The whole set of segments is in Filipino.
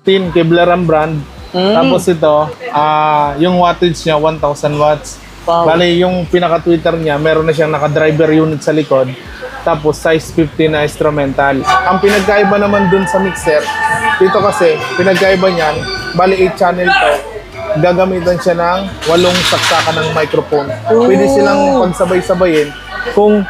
10 Kevlar brand. Tapos ito, yung wattage niya 1000 watts. Wow. Bali, yung pinaka-tweeter niya, meron na siyang naka-driver unit sa likod. Tapos size 50 na instrumental. Ang pinagkaiba naman dun sa mixer, dito kasi, pinagkaiba niyan, bali 8 channel to. Gagamitan siya ng 8 saksakan ng microphone. Pwede silang pagsabay-sabayin kung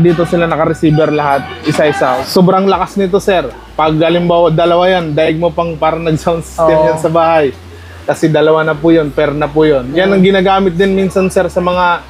dito sila naka-receiver lahat, isa-isa. Sobrang lakas nito, sir. Pag halimbawa dalawa yan, daig mo pang parang nag-sound system yan sa bahay. Kasi dalawa na po yun, pair na po yun. Yan ang ginagamit din minsan, sir, sa mga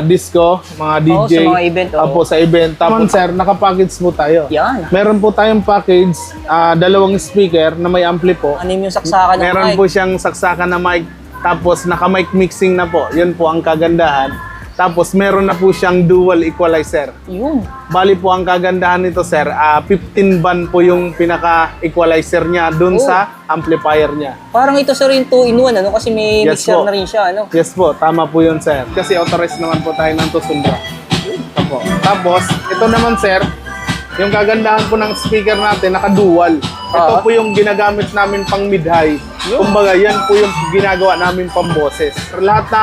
disco, mga DJ. sa mga event. Opo, sa event. Tapos, sir, nakapackage po tayo. Yan. Meron po tayong package, 2 speaker na may ampli po. Ano yung saksakan ng Meron mic? po siyang saksakan na mic, tapos naka-mic mixing na po. Yun po ang kagandahan. Tapos meron na po siyang dual equalizer. Yun. Bali po ang kagandahan nito, sir, 15 band po yung pinaka-equalizer niya dun sa amplifier niya. Parang ito sir yung 2-in-1, ano? Kasi may Yes mixer po. na rin siya, ano? Yes po, tama po yun, sir. Kasi authorized naman po tayo ng Tusundra. Opo. Tapos, ito naman, sir, yung kagandahan po ng speaker natin, naka-dual. Ito po yung ginagamit namin pang mid-high. Kumbaga, yan po yung ginagawa namin pang boses. Lahat na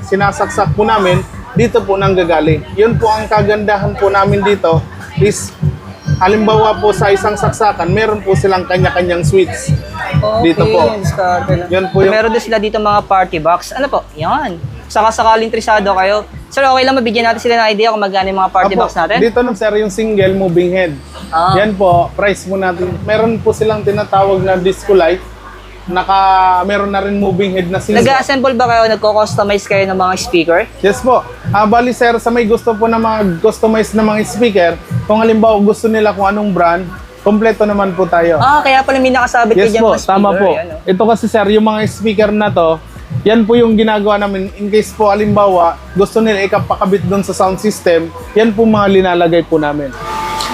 sinasaksak po namin, dito po nanggagaling. Yun po ang kagandahan po namin dito is, halimbawa po sa isang saksakan, meron po silang kanya-kanyang switch. Dito po. Yan po yung... Meron din sila dito mga party box. Ano po? Yan. Saka sakaling trisado kayo. Sir, okay lang mabigyan natin sila ng idea kung magkano yung mga party Apo, box natin? dito na, sir, yung single moving head. Yan po, price mo natin. Meron po silang tinatawag na disco light. Meron na rin moving head na single. Nag-assemble ba kayo? Nagko-customize kayo ng mga speaker? Yes po. Bali, sir, sa may gusto po na mga customize na mga speaker, kung halimbawa gusto nila kung anong brand, kompleto naman po tayo. Kaya pala may nakasabit kayo Yes dyan po, mga speaker. tama po. Yan, oh. Ito kasi, sir, yung mga speaker na to, yan po yung ginagawa namin in case po halimbawa gusto nila ikapakabit doon sa sound system, yan po mga linalagay po namin.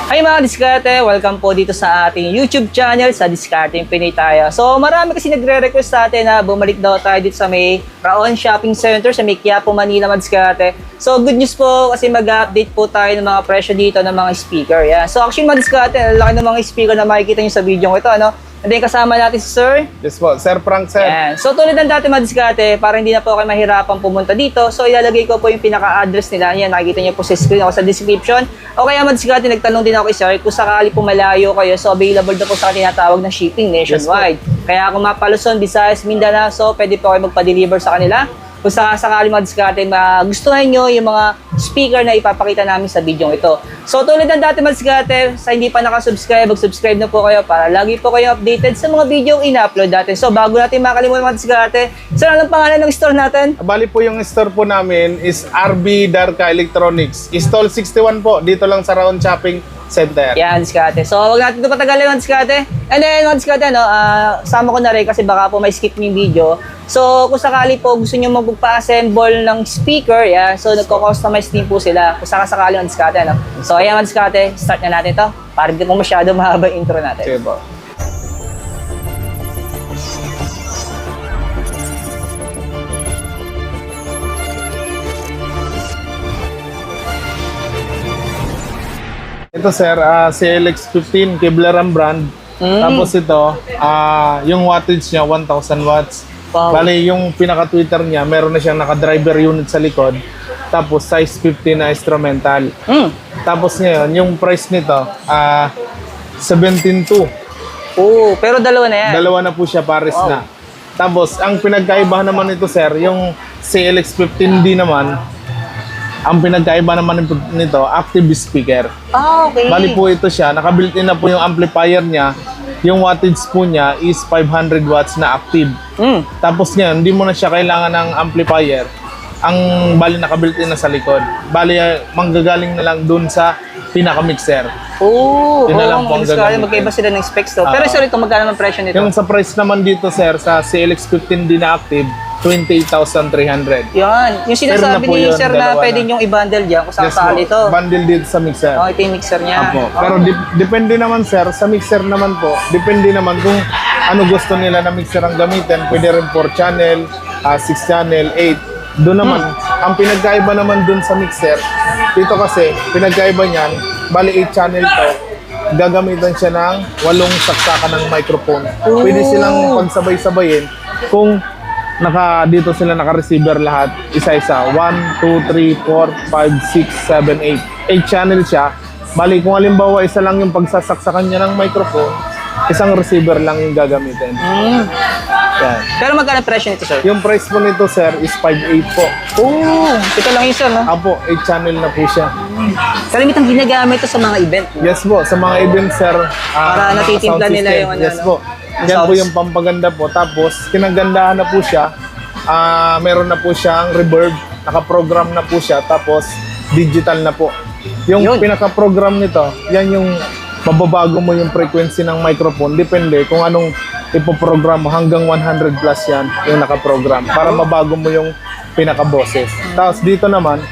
Hi mga diskarte! Welcome po dito sa ating YouTube channel sa Discarding Pinoy tayo. So marami kasi nagre-request sa atin na bumalik daw tayo dito sa may Raon Shopping Center sa may Quiapo, Manila mga diskarte. So good news po kasi mag-update po tayo ng mga presyo dito ng mga speaker. Yeah. So actually mga diskarte, ang laki ng mga speaker na makikita nyo sa video ito. Ano? And then kasama natin si Sir. Yes po, Sir Frank, sir. Yan. So tulad ng dati mga diskarte, para hindi na po kayo mahirapan pumunta dito, so ilalagay ko po yung pinaka-address nila. Yan, nakikita niyo po sa screen ako sa description. O kaya mga diskarte, nagtanong din ako kay Sir, kung sakali po malayo kayo, so available na po sa tinatawag na shipping nationwide. Kaya kung Mapaluzon, Visayas, Mindanao, so pwede po kayo magpa-deliver sa kanila. Kung sakali mga diskarte, magustuhan nyo yung mga speaker na ipapakita namin sa video ito. So tulad ng dati mga diskarte, sa hindi pa nakasubscribe, mag-subscribe na po kayo para lagi po kayo updated sa mga video ina-upload natin. So bago natin makalimutan mga diskarte, sir, anong pangalan ng store natin? Bali po yung store po namin is RB Darka Electronics. Stall 61 po, dito lang sa Raon Shopping Center. Yan, diskarte. So wag natin ito patagalin mga diskarte. And then mga diskarte, sama ko na rin kasi baka po may skip yung video. So, kung sakali po gusto nyo magpa-assemble ng speaker, so nagko-customize din po sila kung sakali ng diskarte. So, ayan mga diskarte, start na natin to para hindi po masyado mahaba yung intro natin. Sige po. Ito, sir, CLX15 Kevlar brand. Tapos ito, yung wattage niya 1000 watts. Wow. Bali, yung pinaka-tweeter niya, meron na siyang naka-driver unit sa likod. Tapos size 50 na instrumental. Tapos ngayon, yung price nito, 17.2. Oo, pero dalawa na yan. Dalawa na po siya, pares na. Tapos, ang pinagkaibahan naman nito, sir, yung CLX15D naman, ang pinagkaiba naman nito, active speaker. Okay. Bali po ito siya, naka-built-in na po yung amplifier niya. Yung wattage po niya is 500 watts na active. Tapos ngayon, hindi mo na siya kailangan ng amplifier. Ang bali naka-built-in na sa likod. Bali, manggagaling na lang dun sa pinaka-mixer. Oo, Yun na lang po ang gagawin. magkaiba sila ng specs to. Pero sir, ito magkano ang presyo nito? Yung sa price naman dito, sir, sa CLX15D na active, 28,300. Yan. Yung sinasabi Pero na po ni yun, sir na dalawa pwede na. nyong i-bundle dyan kung Yes sakali po, ito. bundle dito sa mixer. Ito yung mixer niya. Apo. Pero depende naman, sir, sa mixer naman po, depende naman kung ano gusto nila na mixer ang gamitin. Pwede rin 4 channel, 6 channel, 8. Doon naman, ang pinagkaiba naman doon sa mixer, dito kasi, pinagkaiba niyan, bali 8 channel to. gagamitan siya ng 8 saksakan ng microphone. Pwede silang pagsabay-sabayin kung dito sila naka-receiver lahat, isa-isa. 1, 2, 3, 4, 5, 6, 7, 8. 8 channel siya. Bali, kung halimbawa isa lang yung pagsasaksakan niya ng microphone, isang receiver lang yung gagamitin. Yan. Pero magkano presyo nito, sir? Yung price po nito, sir, is 5.8 po. Ito lang yun, sir, no? Apo, 8 channel na po siya. Kalimitang ginagamit ito sa mga event. No? Yes po, sa mga event, sir. Para natitimpla sound nila system. yung ano, Yes no? po. Yung Yan po sounds. yung pampaganda po. Tapos, kinagandahan na po siya. Meron na po siyang reverb. Nakaprogram na po siya. Tapos, digital na po. Yung Yun. pinaka-program nito, yan yung mababago mo yung frequency ng microphone. Depende kung anong ipoprogram mo. Hanggang 100 plus yan yung nakaprogram. Para mabago mo yung pinaka-boses. Tapos dito naman,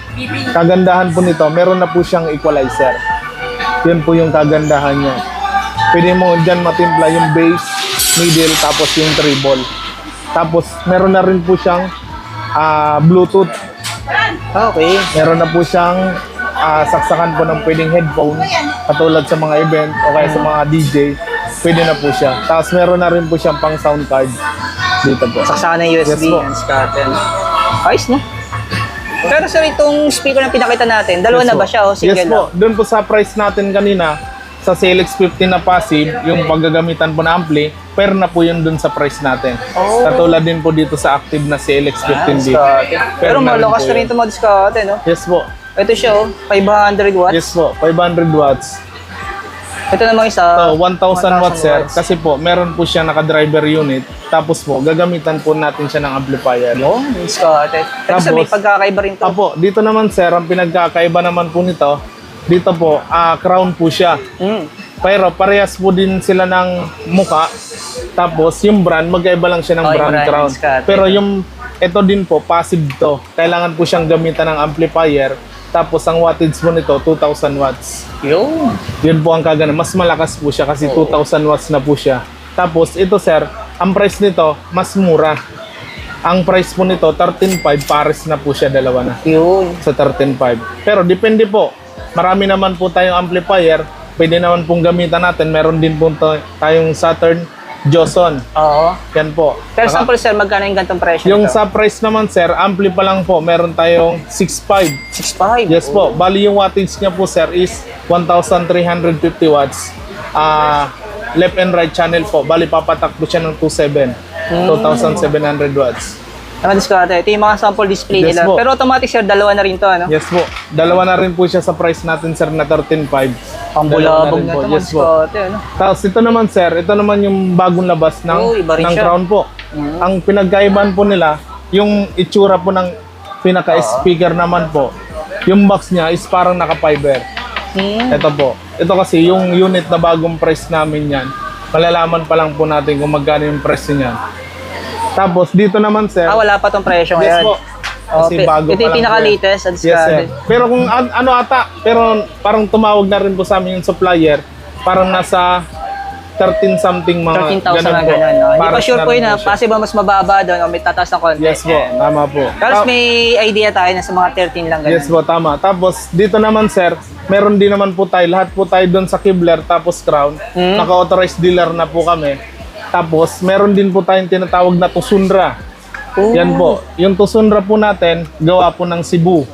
kagandahan po nito, meron na po siyang equalizer. Yun po yung kagandahan niya. Pwede mo dyan matimpla yung bass, middle, tapos yung treble. Tapos meron na rin po siyang Bluetooth. Okay. Meron na po siyang saksakan po ng pwedeng headphone, katulad sa mga event o kaya sa mga DJ. Pwede na po siya. Tapos meron na rin po siyang pang sound card dito po. Saksakan ng USB Yes po. and scatter. Ayos, no? Pero sir, itong speaker na pinakita natin, dalawa na ba siya o single Yes po. lang? Doon po sa price natin kanina, sa CLX-50 na passive, yung paggagamitan po na ampli, per na po yun doon sa price natin. Oh. Katulad din po dito sa active na CLX-15D. Scatter. Pero na rin malakas po na rin yun. ito mga scatter, no? Yes po. Ito siya, oh, 500 watts. Yes po. 500 watts. Ito namang isa, So, 1,000 watts, sir. Kasi po, meron po siya naka-driver unit. Tapos po, gagamitan po natin siya ng amplifier. yung scatter. Ito sir, may Tapos, pagkakaiba rin to. Apo, dito naman, sir, ang pinagkakaiba naman po nito, dito po, crown po siya. Pero parehas po din sila ng muka. Tapos yung brand, magkaiba lang siya ng Oh, yung brand brand, crown. scatter. Pero yung ito din po, passive to. Kailangan po siyang gamitan ng amplifier. Tapos ang wattage po nito, 2,000 watts. Yun. Yun po ang kagana. Mas malakas po siya kasi 2,000 watts na po siya. Tapos ito, sir, ang price nito, mas mura. Ang price po nito, 13,500, pares na po siya, dalawa na. Yun. Sa 13.5. Pero depende po. Marami naman po tayong amplifier. Pwede naman pong gamitan natin. Meron din po tayong Saturn Joson. Oo. Yan po. Pero sample sir, magkano yung gantong presyo Yung nito? sa price naman, sir, ampli pa lang po. Meron tayong 6.5. 6.5. Yes po. Bali yung wattage niya po, sir, is 1,350 watts. Left and right channel po. Bali papatak po siya ng 2.7. 2,700 watts. Nakadiskarte. Ito yung mga sample display Yes nila. po. Pero automatic sir, dalawa na rin to, ano? Yes po. Dalawa na rin po siya sa price natin, sir, na 13.5. Pambulabog na po. ito, Yes po. Discarte, ano? Tapos ito naman, sir, ito naman yung bagong labas ng, Oh, iba rin ng siya. crown po. Ang pinagkaibahan po nila, yung itsura po ng pinaka-speaker naman po, yung box niya is parang naka-fiber. Ito po. Ito kasi yung unit na bagong price namin yan, malalaman pa lang po natin kung magkano yung price niyan. Tapos dito naman, sir, Wala pa tong presyo yes ngayon. po. Kasi bago ito pa lang yung po pinaka-latest sa yan. Yes, sir. Discarte. Pero kung ano ata, pero parang tumawag na rin po sa amin yung supplier, parang nasa 13 something mga 13,000 na po. ganun, no? Hindi pa Pares sure na po rin yun, ha? siya. Possible mas mababa doon o may tataas ng konti. Yes po, tama po. Pero may idea tayo na sa mga 13 lang ganun. Yes po, tama. Tapos dito naman, sir, meron din naman po tayo, lahat po tayo doon sa Kibler tapos Crown. Naka-authorized dealer na po kami. Tapos meron din po tayong tinatawag na Tusunra. Yan po. Yung Tusunra po natin, gawa po ng Cebu.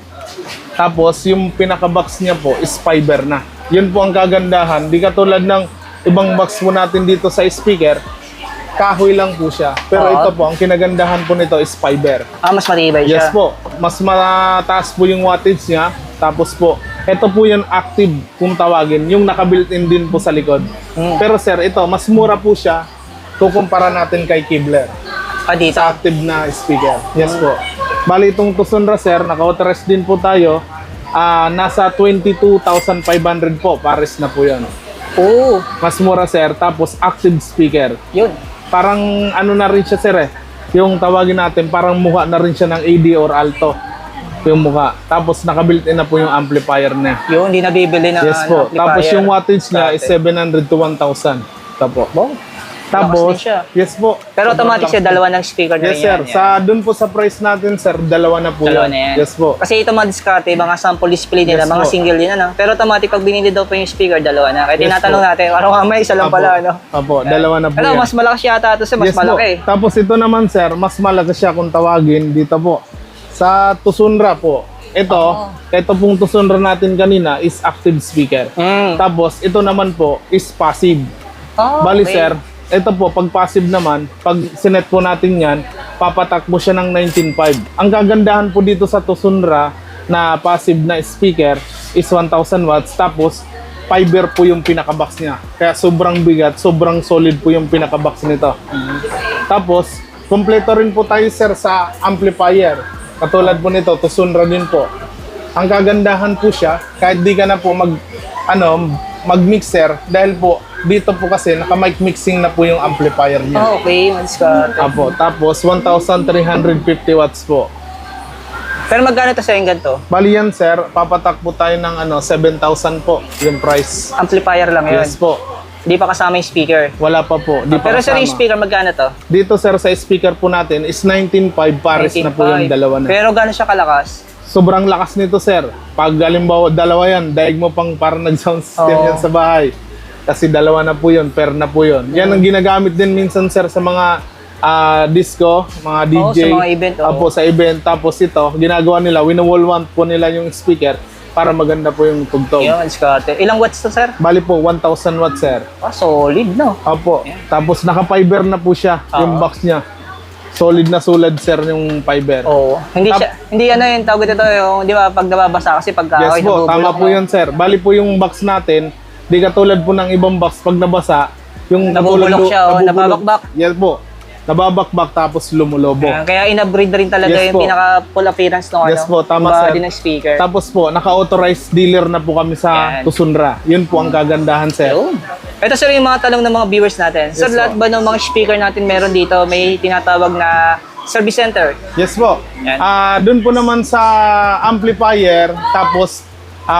Tapos yung pinaka-box niya po is fiber na. Yun po ang kagandahan. Di katulad ng ibang box po natin dito sa speaker, kahoy lang po siya. Pero ito po, ang kinagandahan po nito is fiber. Mas matibay siya. Yes po. Mas mataas po yung wattage niya. Tapos po, ito po yung active kung tawagin. Yung naka-built-in din po sa likod. Pero sir, ito, mas mura po siya kukumpara natin kay Kibler. Dito. Sa active na speaker. Yes po. Bali itong Tusunra, sir, naka-authorized din po tayo. Nasa 22,500 po. Pares na po yan. Mas mura, sir. Tapos active speaker. Yun. Parang ano na rin siya, sir, eh. Yung tawagin natin, parang mukha na rin siya ng AD or alto. Yung mukha. Tapos naka-built-in na po yung amplifier niya. Yun, hindi nabibili na Yes po. amplifier. Tapos yung wattage niya is 700 to 1,000. Ito po. Tapos, din siya. yes po. Pero Sobrang automatic siya, lakas. dalawa ng speaker na Yes, sir. yan. Sa dun po sa price natin, sir, dalawa na po Dalawa yan. na yan. Yes po. Kasi ito mga diskarte, mga sample display nila, Yes mga po. single din, ano. Pero automatic, pag binili daw pa yung speaker, dalawa na. Kaya Yes tinatanong po. natin, parang may isa lang Apo. pala, ano. Apo, dalawa na po Ano, yan. mas malakas yata ito, sir, mas Yes po. malaki. Tapos ito naman, sir, mas malaki siya kung tawagin dito po. Sa Tucson-Ra po. Ito pong Tucson-Ra natin kanina is active speaker. Tapos ito naman po is passive. Oh, Bali, okay. sir, ito po, pag passive naman, pag sinet po natin yan, papatakbo siya ng 19.5. Ang kagandahan po dito sa Tucson-Ra na passive na speaker is 1,000 watts. Tapos, fiber po yung pinakabox niya. Kaya sobrang bigat, sobrang solid po yung pinakabox nito. Tapos, kompleto rin po tayo, sir, sa amplifier. Katulad po nito, Tucson-Ra din po. Ang kagandahan po siya, kahit di ka na po mag-mixer, dahil po, dito po kasi naka-mic mixing na po yung amplifier niya. Oh, okay, mga diskarte. Apo, tapos 1,350 watts po. Pero magkano ito sa yung ganito? Bali yan, sir, papatak po tayo ng 7,000 po yung price. Amplifier lang yun. Yes po. Hindi pa kasama yung speaker. Wala pa po. Di pa Pero sir, yung kasama. speaker, magkano to? Dito, sir, sa speaker po natin is 19.5 pares na po yung 19.5. dalawa na. Pero gano'n siya kalakas? Sobrang lakas nito, sir. Pag halimbawa dalawa yan, daig mo pang parang nag-sound system Oo. yan sa bahay. Kasi dalawa na po yun, pair na po yun. Yan ang ginagamit din minsan, sir, sa mga disco, mga DJ. sa mga event, oo. Apo, sa event. Tapos ito, ginagawa nila, wino-wall mount po nila yung speaker para maganda po yung tugtog. Yun, diskarte. Ilang watts to, sir? Bali po, 1,000 watts, sir. Ah, solid, no? Apo. Tapos naka-fiber na po siya, yung box niya. Solid na solid, sir, yung fiber. Oo. Hindi siya, hindi ano yung tawag ito, yung, di ba, pag nababasa kasi pagka Yes po, tama po yun, sir. Bali po yung box natin, di katulad po ng ibang box, pag nabasa, yung Nabubulok katulad siya, oh, nabubulok. nababakbak. Yes po. Nababakbak tapos lumulobo. Kaya ina-breed rin talaga Yes yung po. pinaka-full appearance ng Yes po, tama, body sir. ng speaker. Tapos po, naka-authorized dealer na po kami sa Yan. Tucson-Ra. Yun po ang kagandahan, sir. Yun. Ito sir yung mga tanong ng mga viewers natin. Sir, Yes, lahat po. ba ng mga speaker natin meron dito may tinatawag na service center? Yes po. Yan. Doon po naman sa amplifier, tapos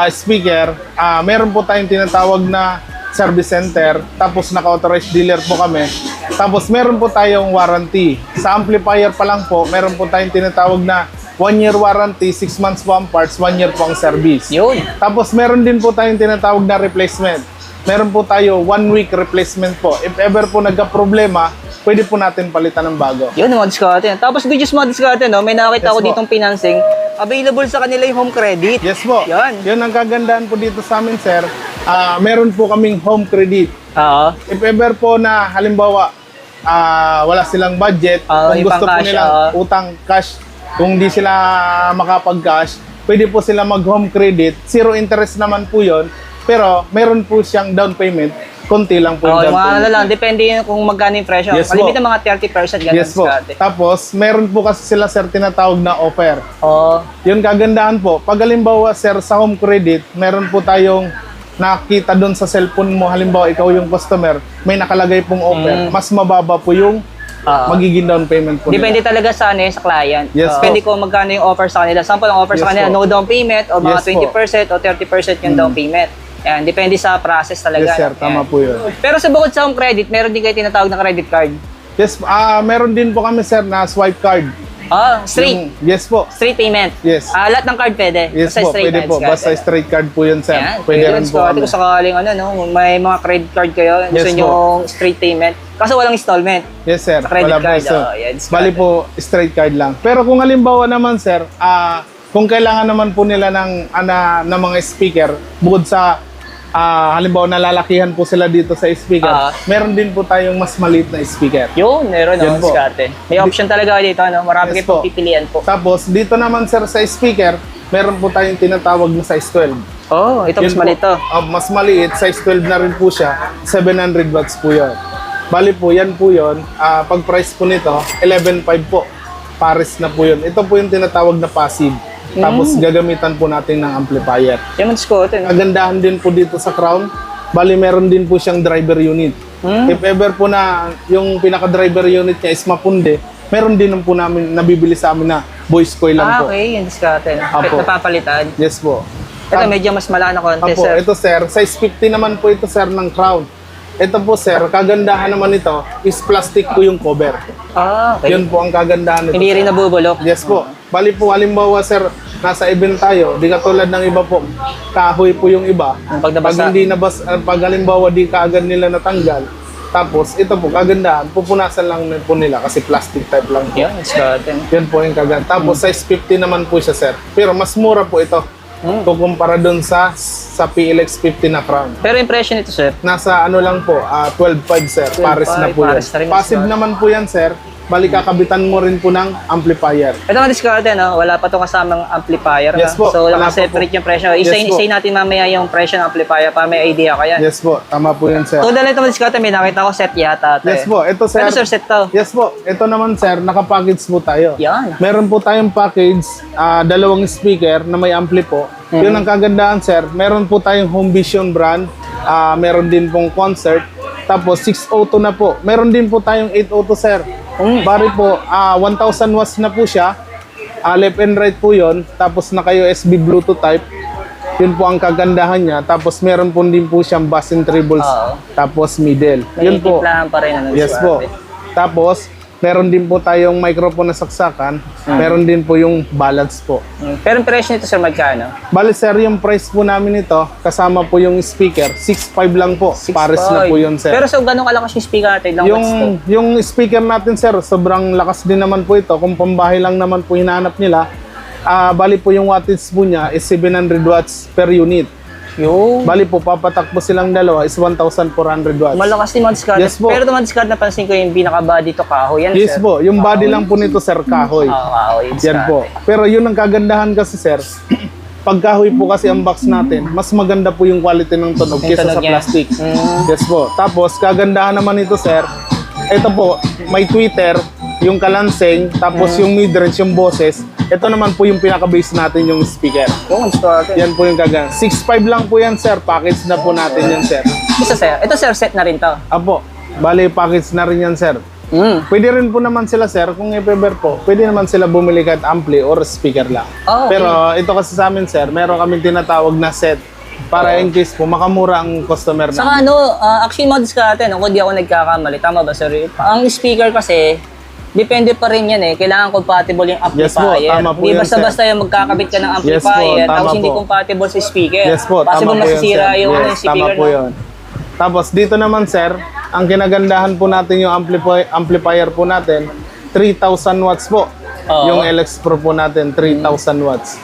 speaker, meron po tayong tinatawag na service center, tapos naka-authorized dealer po kami. Tapos meron po tayong warranty. Sa amplifier pa lang po, meron po tayong tinatawag na 1-year warranty, 6 months po ang parts, 1 year po ang service. Yun. Tapos meron din po tayong tinatawag na replacement. Meron po tayo 1 week replacement po. If ever po nagka-problema, pwede po natin palitan ng bago. Yun, mga diskarte. Tapos good news mga diskarte, no? May nakakita Yes, ko po. ditong financing. Available sa kanila yung home credit. Yes po. Yan. Yun ang kagandahan po dito sa amin, sir. Meron po kaming home credit. Oo. If ever po na halimbawa wala silang budget, kung yung gusto po pang-cash, nilang utang cash, kung di sila makapag-cash, pwede po sila mag-home credit. Zero interest naman po yon. Pero meron po siyang down payment. Konti lang po Oh, yung yung down mga ano payment. lang, depende yun kung magkano yung presyo. Yes, po. Kalimitan mga 30% ganun Yes po. diskarte. Tapos, meron po kasi sila, sir, tinatawag na offer. Oo. Yun kagandahan po. Pag halimbawa, sir, sa home credit, meron po tayong nakita doon sa cellphone mo, halimbawa ikaw yung customer, may nakalagay pong offer, mas mababa po yung magiging down payment po Depende nila. talaga sa ano sa client. Yes, Depende kung magkano yung offer sa kanila. Sample ang offer sa Yes, kanila, po. no down payment o mga Yes, po. 20% o 30% yung down payment. Yan, depende sa process talaga. Yes, sir, no? tama Yan. po yun. Pero sa bukod sa home credit, meron din kayo tinatawag na credit card. Yes, meron din po kami, sir, na swipe card. Straight. Yes po. Straight payment. Yes. Lahat ng card pwede. Yes Basta po, straight pwede cards po. ka. Basta straight card po yun, sir. Yan, Pwede rin po kami. Kung sakaling ano, no, may mga credit card kayo, gusto Yes, nyo straight payment. Kaso walang installment. Yes, sir. Sa credit Wala po, card, sir. yan, Bali po, straight card lang. Pero kung halimbawa naman, sir, kung kailangan naman po nila ng mga speaker, bukod sa halimbawa nalalakihan po sila dito sa speaker, meron din po tayong mas maliit na speaker. Yun, meron Yun naman po. diskarte. May option talaga dito, no? Marami Yes kayo po. pipilian po. Tapos, dito naman, sir, sa speaker, meron po tayong tinatawag na size 12. Oh, ito mas Yun po. maliit to. Mas maliit, size 12 na rin po siya. 700 watts po yun. Bali po, yan po yun. Pag price po nito, 11.5 po. Pares na po yun. Ito po yung tinatawag na passive. Tapos gagamitan po natin ng amplifier. Yung diskarte, no? Kagandahan din po dito sa Crown, bali meron din po siyang driver unit. If ever po na yung pinaka-driver unit niya is mapunde, meron din po namin nabibili sa amin na voice coil lang po. Okay, yung diskarte. No? Apo. Napapalitan. Yes po. Ito, medyo mas malaki na konti, Apo, sir. ito sir, size 50 naman po ito, sir, ng Crown. Ito po sir, kagandahan naman ito is plastic po yung cover. Okay. Yun po ang kagandahan nito. Hindi rin nabubulok. Yes po. Bali po, halimbawa sir, nasa event tayo, di katulad ng iba po, kahoy po yung iba. Yung pag nabasa. Pag halimbawa di kaagad nila natanggal, tapos ito po, kagandahan, pupunasan lang po nila kasi plastic type lang po. Yan, Scotty. Yan po yung kagandahan. Tapos size 50 naman po siya sir. Pero mas mura po ito. Kukumpara dun sa PLX 50 na crown. Pero impression nito, sir. Nasa ano lang po, 12.5 sir. 12.5, Pares na po yan. pares na rin, Passive mas naman po yan sir. Bali kakabitan mo rin po ng amplifier. Ito mga discarte, no? Wala pa itong kasamang amplifier. Yes no? po, So, wala naka-separate pa po. yung presyo. Yes po. Isa-isa natin mamaya yung presyo ng amplifier para may idea ka yan. Yes po, tama po yan sir. So, dahil ito mga discarte, may nakita ko set yata. Yes po, ito sir. Ano sir set to? Yes po, ito naman sir, naka-package po tayo. Yan. Meron po tayong package, dalawang speaker na may ampli po. Yun ang kagandahan sir. Meron po tayong Home Vision brand, meron din pong concert. Tapos 602 na po. Meron din po tayong 802 sir. Bari po, 1,000 watts na po siya. Left and right po yun. Tapos naka-USB Bluetooth type. Yun po ang kagandahan niya. Tapos meron po din po siyang bass and trebles. Oo. Tapos middle. May Yun po. timplahan pa rin. Ano, Yes po. Tapos, meron din po tayong microphone na saksakan. Meron din po yung balance po. Pero yung presyo nito, sir, magkano? Bali sir, yung price po namin ito, kasama po yung speaker, 6.5 lang po. Pares na po yun sir. Pero so, gano'ng kalakas yung speaker natin? Ilang watts to? yung speaker natin sir, sobrang lakas din naman po ito. Kung pambahay lang naman po hinahanap nila, bali po yung wattage po niya is 700 watts per unit. Yung Bali po, papatakbo silang dalawa is 1,400 watts. malakas din mga discard. Yes po. Pero ito mga discard, napansin ko yung pinaka-body to kahoy. Yan, Yes sir. po, yung body lang po nito sir, kahoy. Kahoy. Yan po. Pero yun ang kagandahan kasi sir, pag kahoy po kasi ang box natin, mas maganda po yung quality ng tunog Yung kaysa tunog sa niya. plastic. Yes po. Tapos kagandahan naman ito sir, ito po, may tweeter, yung kalansing, tapos yung midrange, yung boses. Ito naman po yung pinaka-base natin yung speaker. Yung discard. Yan po yung kagandahan. 6.5 lang po yan sir, package na po natin yan sir. Isa, sir. Ito, sir, set na rin to. Apo, bali package na rin yan sir. Pwede rin po naman sila sir, kung i-prefer po, pwede naman sila bumili kahit ampli or speaker lang. Oh, okay. Pero ito kasi sa amin sir, meron kaming tinatawag na set para in case po makamura ang customer na. Saka ano, actually mga discard, no, kung di ako nagkakamali, tama ba, sir? Ang speaker kasi, depende pa rin yan eh. Kailangan compatible yung Yes po, amplifier. tama po Di yan, basta-basta yung magkakabit ka ng Yes po, amplifier, tama tapos hindi po. compatible sa speaker. Yes po, Possible tama po yun masisira sir. yung ano, Yes, yung speaker. tama po no? yun. Tapos dito naman sir, ang kinagandahan po natin yung amplifier po natin, 3,000 watts po. Oo. Yung LX Pro po natin, 3,000 watts.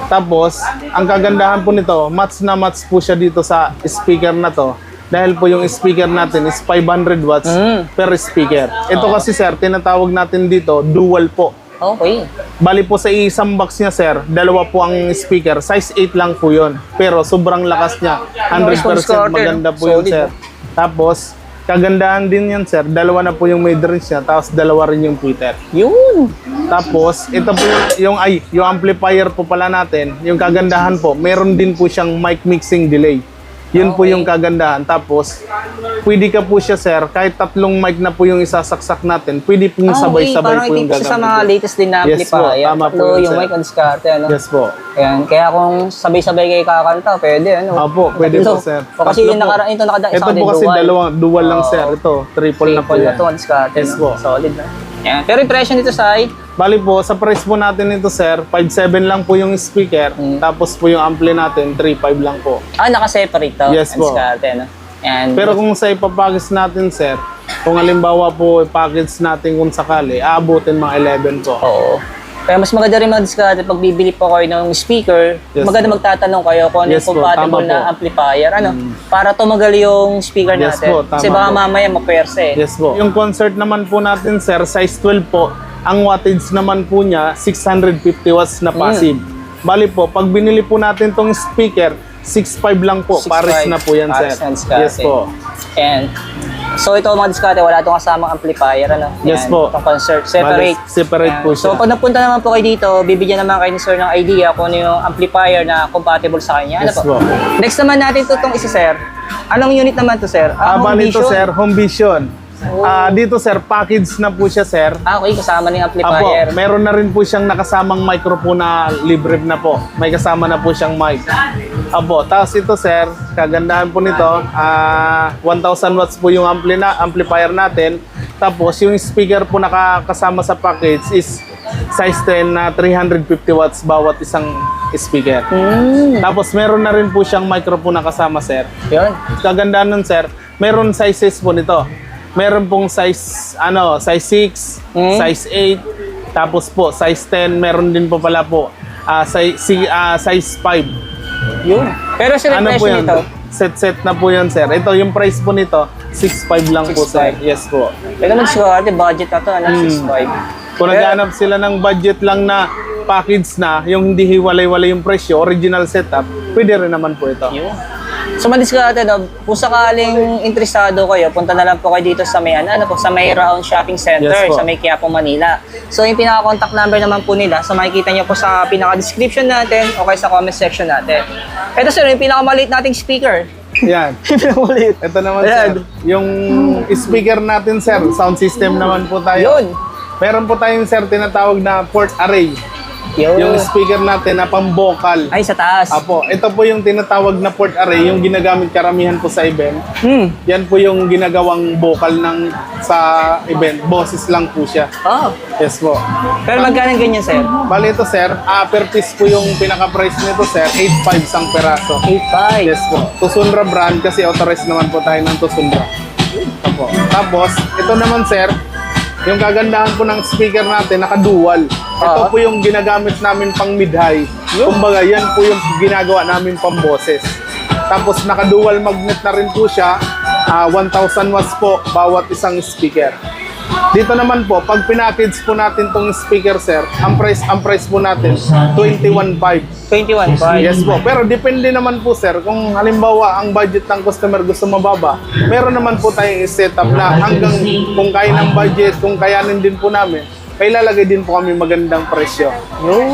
Tapos, ang kagandahan po nito, match na match po siya dito sa speaker na to. Dahil po yung speaker natin is 500 watts per speaker. Ito kasi sir, tinatawag natin dito, dual po. Okay. Bali po sa isang box niya sir, dalawa po ang speaker. Size 8 lang po yun. Pero sobrang lakas niya. 100% maganda po yun Solid, sir. Tapos, kagandahan din yan sir, dalawa na po yung mid-range niya, tapos dalawa rin yung tweeter. Yun. Tapos, ito po yung amplifier po pala natin, yung kagandahan po, meron din po siyang mic mixing delay. Yun po yung kagandahan. Tapos, pwede ka po siya sir, kahit tatlong mic na po yung isasaksak natin, pwede pong sabay-sabay parang po yung ito sa mga gagamitin. latest din na Yes po, amplifier. tama po Tatlo yun, yung sir. mic on discarte, ano? Yes po. Ayan, kaya kung sabay-sabay kayo kakanta, pwede, ano? Opo, pwede po sir. O kasi Tatlo yung po. ito nakadaan Ito po kasi dual lang sir. Ito, triple na po Triple na yan. to, on discarte. Yes no? po. Solid na. Ayan. Pero impression nito sa Bali po, sa price po natin ito sir, 5.7 lang po yung speaker. Tapos po yung ampli natin, 3.5 lang po. naka-separate to. Yes on po. discarte, no? And, Pero kung sa ipapackage natin sir, kung halimbawa po package natin kung sakali, aabutin mga 11 po. oo. Kaya mas maganda rin mga discarte pag bibili po kayo ng speaker, Yes maganda po. magtatanong kayo kung ano Yes yung po, compatible tama na po. amplifier, ano, para tumagal yung speaker Yes natin. po, tama Kasi baka po. mamaya maperse eh. Yes po. Yung concert naman po natin sir, size 12 po. Ang wattage naman po niya, 650 watts na passive. Bali po, pag binili po natin tong speaker, 6.5 lang po. 6.5. Pares na po yan sir. Pares na discarte. Yes po. And, so ito mga discarte, wala itong kasamang amplifier, ano? Yes Yan, po. itong concert, separate. Bali, separate po So siya. pag napunta naman po kayo dito, bibigyan naman kayo ni sir ng idea kung ano yung amplifier na compatible sa kanya. Ano Yes po? po. Next naman natin itong isa sir. Anong unit naman to sir? Bali ito sir, Home Vision. Dito sir, package na po siya sir. Okay, kasama ng Apo, amplifier. meron na rin po siyang nakasamang microphone na libre na po. May kasama na po siyang mic. Apo, tapos ito sir, kagandahan po nito, 1,000 watts po yung amplifier natin. Tapos yung speaker po nakakasama sa package is size 10 na 350 watts bawat isang speaker. Tapos meron na rin po siyang microphone na kasama sir. Yun. Kagandahan nun sir, meron sizes po nito. Meron pong size size 6, size 8, tapos po size 10, meron din po pala po size 5. Yun. Pero sir, yung presyo nito? Set na po yun sir. Ito yung price po nito, 6.5 lang po sir. 6.5. Yes po. Pero naman siguro, budget na to, 6.5. Kung naghanap sila ng budget lang na package na, yung hindi hiwalay-walay yung presyo, original setup, pwede rin naman po ito. Yun. So madiskarte, no? Kung sakaling interesado kayo, punta na lang po kayo dito sa may, sa may Round Shopping Center, Yes po. sa may Quiapo, Manila. So yung pinaka-contact number naman po nila, so makikita nyo po sa pinaka-description natin o kaya sa comment section natin. Ito sir, yung pinaka-maliit nating speaker. Yan. Yung pinaka-maliit. Ito naman Ayan. sir, yung speaker natin sir, sound system naman po tayo. Yun. Meron po tayong sir tinatawag na port array. Yun. Yung speaker natin na pang-vocal. Ay, sa taas. Apo, ito po yung tinatawag na port array, yung ginagamit karamihan po sa event. Yan po yung ginagawang vocal ng sa event. Boses lang po siya. Oh. Yes po. Pero magkano ganyan, sir? Bali ito sir, per piece po yung pinaka-price nito sir, 8.5 isang peraso. 8.5. Yes po. Tusundra brand kasi authorized naman po tayo ng Tusundra. Apo. Tapos, ito naman sir, yung kagandahan po ng speaker natin, naka-dual. Ito po yung ginagamit namin pang mid-high. Kumbaga, yan po yung ginagawa namin pang boses. Tapos, naka-dual magnet na rin po siya. 1,000 watts po bawat isang speaker. Dito naman po, pag pinackage po natin tong speaker, sir, ang price po natin, 21.5. 21.5. Yes po. Pero depende naman po, sir, kung halimbawa ang budget ng customer gusto mababa, meron naman po tayong setup na hanggang kung kaya ng budget, kung kayanin din po namin, may lalagay din po kami magandang presyo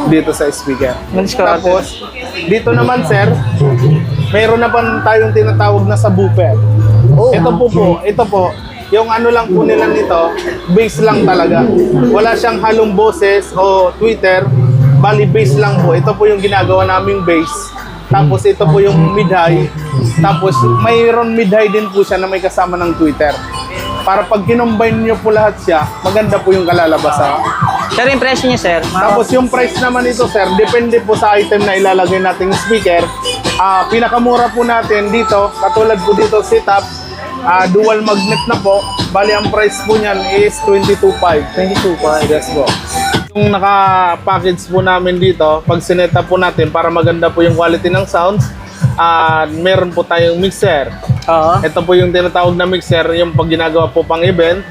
dito sa speaker. Tapos, dito naman, sir, meron na pa tayong tinatawag na subwoofer. Ito po, yung ano lang po nila nito, bass lang talaga. Wala siyang halong boses o tweeter, bali bass lang po. Ito po yung ginagawa naming bass. Tapos ito po yung mid-high. Tapos mayroon mid-high din po siya na may kasama ng tweeter. Para pag kinumbine nyo po lahat siya, maganda po yung kalalabasan. Sir, yung presyo niya, sir? Tapos yung price naman ito, sir, depende po sa item na ilalagay nating speaker. Pinakamura po natin dito, katulad po dito setup, dual magnet na po. Bali ang price po niyan is 22.5. 22.5. Yes po. Yung naka-package po namin dito, pag sineta po natin para maganda po yung quality ng sounds, meron po tayong mixer. Ito po yung tinatawag na mixer, yung pag ginagawa po pang event.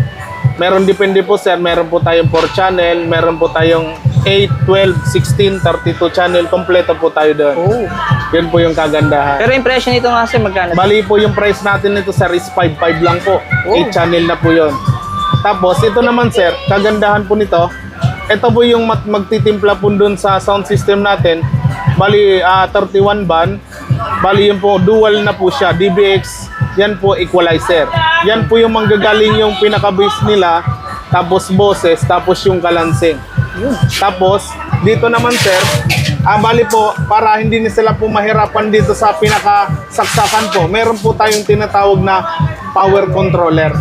Meron depende po sir, meron po tayong 4 channel, meron po tayong 8, 12, 16, 32 channel, kompleto po tayo doon. Yun po yung kagandahan. Pero yung presyo nito nga, sir, magkano? Bali po yung price natin nito sir is 5.5 lang po. 8 channel na po yun. Tapos ito naman sir, kagandahan po nito, ito po yung magtitimpla po dun sa sound system natin. Bali 31 band. Bali yun po, dual na po siya, DBX. Yan po equalizer. Yan po yung manggagaling yung pinaka-bass nila, tapos boses, tapos yung kalansing. Tapos, dito naman sir, bali po, para hindi na sila po mahirapan dito sa pinaka-saksakan po, meron po tayong tinatawag na power controller.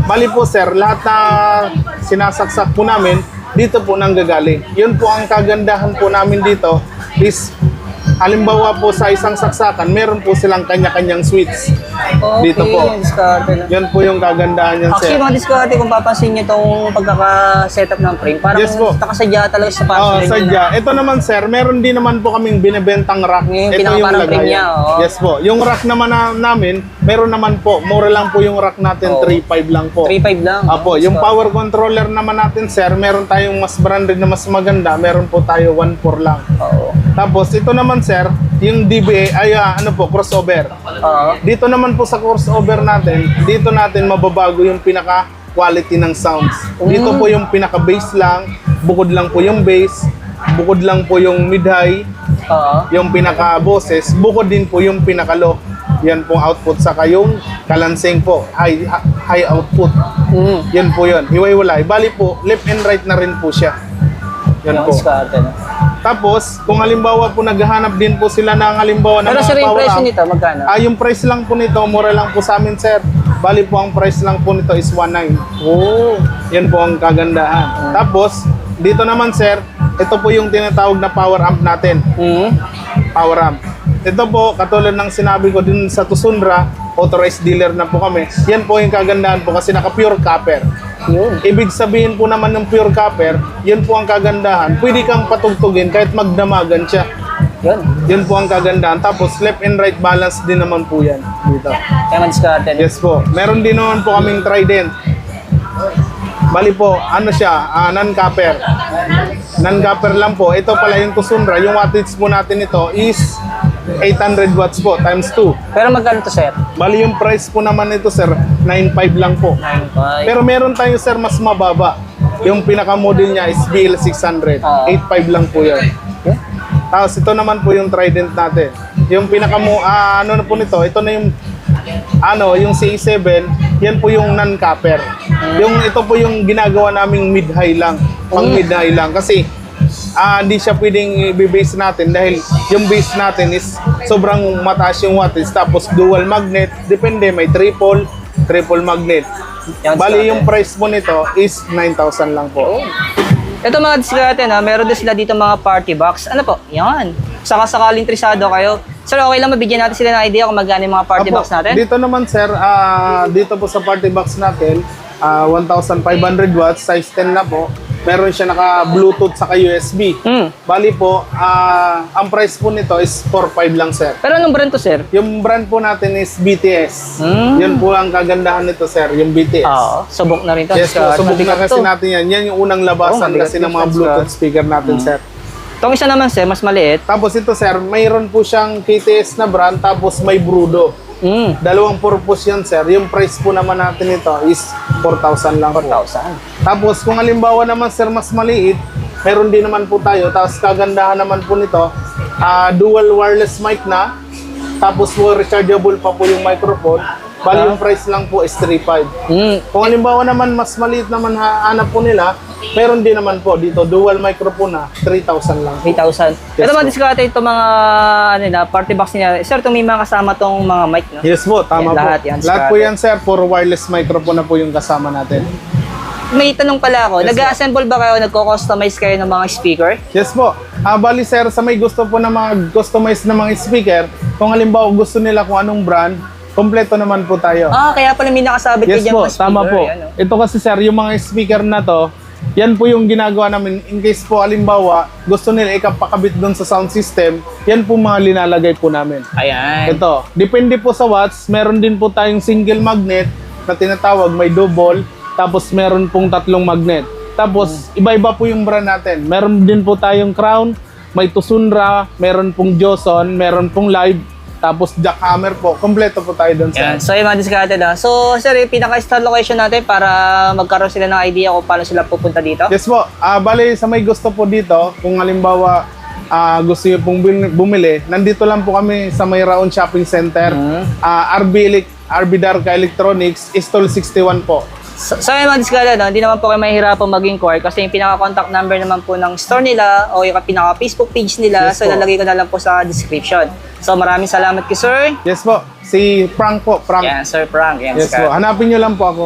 Bali po sir, lahat na sinasaksak po namin, dito po nanggagaling. Yun po ang kagandahan po namin dito is, halimbawa po sa isang saksakan, meron po silang kanya-kanyang switch. Dito po. Yan po yung kagandahan yan, sir. Actually, mga diskarte, kung papansin niyo itong pagkaka-setup ng frame, parang Yes po. nakasadya talaga sa passion. Sadya. Ito naman, sir, meron din naman po kaming binibentang rack. Yung Ito pinaka-parang frame lagayan. niya, oo. Yes po. Yung rack naman namin, meron naman po. Mura lang po yung rack natin, 3.5 lang po. 3.5 lang. Apo, yung power controller naman natin, sir, meron tayong mas branded na mas maganda. Meron po tayo 1.4 lang. Oo. Tapos, ito naman, sir, yung DBA, crossover. Oo. Dito naman po sa crossover natin, dito natin mababago yung pinaka-quality ng sounds. Dito po yung pinaka-bass lang, bukod lang po yung bass, bukod lang po yung mid-high, Oo. yung pinaka-boses, bukod din po yung pinaka-low. Yan pong output sa kayong kalansing po. High output. Yan po yun. Hiwa-hiwalay. Bali po, left and right na rin po siya. Yan po. Diskarte, no? Tapos, kung halimbawa po naghahanap din po sila ng halimbawa ng Pero mga sir, yung power presyo amp, nito, magkano? yung price lang po nito, mura lang po sa amin, sir. Bali po, ang price lang po nito is 1.9. Oh. Yan po ang kagandahan. Tapos, dito naman, sir, ito po yung tinatawag na power amp natin. Power amp. Ito po, katulad ng sinabi ko din sa Tusundra, authorized dealer na po kami. Yan po yung kagandahan po kasi naka-pure copper. Yun. Ibig sabihin po naman ng pure copper, yun po ang kagandahan. Pwede kang patugtugin kahit magdamagan siya. Yun. Yun po ang kagandahan. Tapos left and right balance din naman po yan dito. Kaya madiskarte, no? Yes po. Meron din naman po kaming Trident. Bali po, ano siya, non-copper. Non-copper lang po. Ito pala yung Tusundra. Yung wattage po natin ito is 800 watts po times 2. Pero magkano to, sir? Bali yung price po naman ito, sir, 9.5 lang po. 9.5. Pero meron tayo, sir, mas mababa. Yung pinaka-model niya is BL600. 8.5 lang po yun. Tapos ito naman po yung Trident natin. Yung ano na po nito, ito na yung yung CE7, yan po yung non-copper. Yung ito po yung ginagawa naming mid-high lang. Pang mid-high lang kasi hindi siya pwedeng i-base natin dahil yung base natin is sobrang mataas yung wattage tapos dual magnet, depende, may triple magnet. Bali yung price po nito is 9,000 lang po. Ito mga diskarte, na meron din sila dito mga party box. Ano po? Yan. Saka sakaling trisado kayo. Sir, okay lang mabigyan natin sila ng idea kung magkano yung mga party Apo, box natin? Dito naman, sir, dito po sa party box natin, 1,500 watts, size 10 na po. Meron siya naka-Bluetooth saka USB. Bali po, ang price po nito is 4,500 lang, sir. Pero anong brand to, sir? Yung brand po natin is BTS. Yan po ang kagandahan nito, sir, yung BTS. Oo, subok na rin to. Yes po, subok na kasi natin yan. Yan yung unang labasan mabigat kasi ng yung mga size, Bluetooth speaker natin, sir. Itong isa naman, sir, mas maliit. Tapos ito, sir, mayroon po siyang KTS na brand, tapos may Brudo. Dalawang purpose yan, sir. Yung price po naman natin ito is 4,000 lang po. 4,000. Tapos kung halimbawa naman, sir, mas maliit, meron din naman po tayo. Tapos kagandahan naman po nito, dual wireless mic na. Tapos rechargeable pa po yung microphone. Bali yung price lang po is 3,500. Kung halimbawa naman mas maliit naman hanap po nila, meron din naman po dito dual microphone na 3,000 lang. 3,000. Yes, Ito mga po. diskarte, itong mga party box niya. Sir, itong may mga kasama tong mga mic, no? Yes po, tama Yan, po. lahat yan, Lahat po yan, sir, for wireless microphone na po yung kasama natin. May tanong pala ako, Yes, nag-assemble ba kayo, nagko-customize kayo ng mga speaker? Yes po. Bali, sir, sa may gusto po na mga customize na mga speaker, kung halimbawa gusto nila kung anong brand, kompleto naman po tayo. Kaya pala may nakasabit kayo Yes dyan po, mga speaker. tama po. Yan, no? Ito kasi, sir, yung mga speaker na to, yan po yung ginagawa namin in case po halimbawa gusto nila ikapakabit doon sa sound system, yan po mga linalagay po namin. Ayan. Ito, depende po sa watts, meron din po tayong single magnet na tinatawag, may double, tapos meron pong 3 magnet. Tapos iba-iba po yung brand natin. Meron din po tayong Crown, may Tusundra, meron pong Joson, meron pong Live, tapos jackhammer po. Kompleto po tayo doon, Yan. sir. So, yung mga diskarte na. So, sir, yung pinaka-start location natin para magkaroon sila ng idea kung paano sila pupunta dito. Yes po. Bali, sa may gusto po dito, kung halimbawa gusto niyo pong bumili, nandito lang po kami sa may Raon Shopping Center. RB Darka Electronics, Stall 61 po. So yung mga diskarte, no, hindi naman po kayo mahihirapan mag-inquire kasi yung pinaka-contact number naman po ng store nila o yung pinaka-Facebook page nila, Yes so po. ilalagay ko na lang po sa description. So maraming salamat kay sir. Yes po. Si Frank po. Frank. Yan, Sir Frank. Yan, Yes po. diskarte. Hanapin niyo lang po ako.